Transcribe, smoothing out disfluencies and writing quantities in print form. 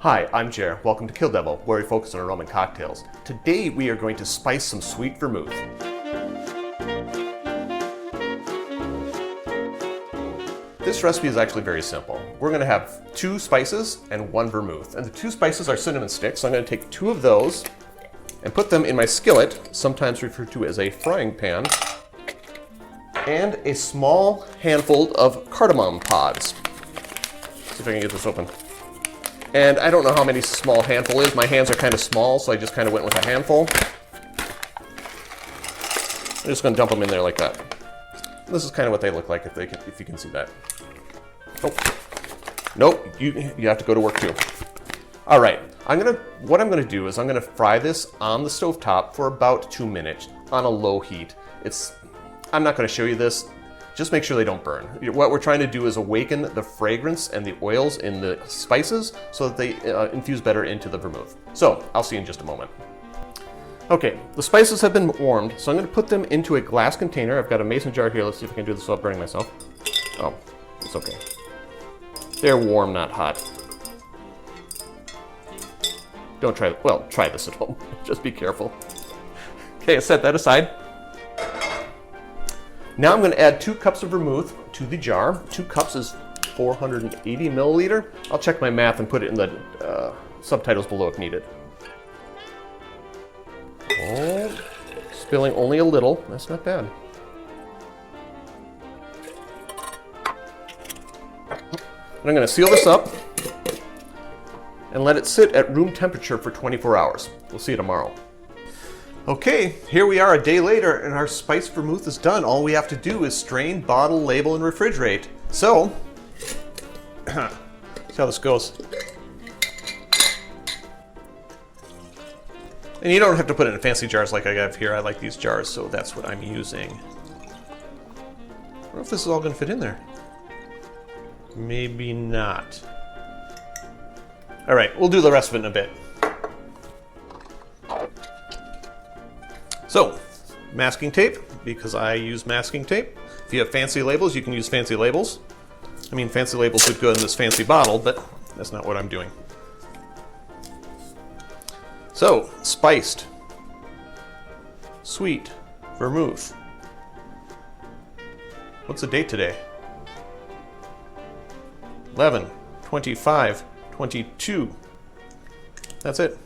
Hi, I'm Jer. Welcome to Kill-Divill, where we focus on aroma and cocktails. Today we are going to spice some sweet vermouth. This recipe is actually very simple. We're going to have 2 spices and 1 vermouth. And the 2 spices are cinnamon sticks, so I'm going to take 2 of those and put them in my skillet, sometimes referred to as a frying pan, and a small handful of cardamom pods. See if I can get this open. And I don't know how many small handful is. My hands are kind of small, so I just kind of went with a handful. I'm just going to dump them in there like that. This is kind of what they look like if you can see that. Oh. Nope, you have to go to work too. All right, what I'm gonna do is I'm gonna fry this on the stovetop for about 2 minutes on a low heat. I'm not gonna show you this. Just make sure they don't burn. What we're trying to do is awaken the fragrance and the oils in the spices so that they infuse better into the vermouth. So I'll see you in just a moment. Okay, the spices have been warmed, so I'm going to put them into a glass container. I've got a mason jar here. Let's see if I can do this without burning myself. Oh, it's okay. They're warm, not hot. Don't try, well, try this at home. Just be careful. Okay, I set that aside. Now I'm going to add 2 cups of vermouth to the jar. 2 cups is 480 milliliter. I'll check my math and put it in the subtitles below if needed. Oh, spilling only a little. That's not bad. And I'm going to seal this up and let it sit at room temperature for 24 hours. We'll see you tomorrow. Okay, here we are a day later and our spiced vermouth is done. All we have to do is strain, bottle, label, and refrigerate. So, see how this goes. And you don't have to put it in fancy jars like I have here. I like these jars, so that's what I'm using. I don't know if this is all going to fit in there. Maybe not. All right, we'll do the rest of it in a bit. So, masking tape, because I use masking tape. If you have fancy labels, you can use fancy labels. I mean, fancy labels would go in this fancy bottle, but that's not what I'm doing. So, spiced sweet vermouth. What's the date today? 11/25/22. That's it.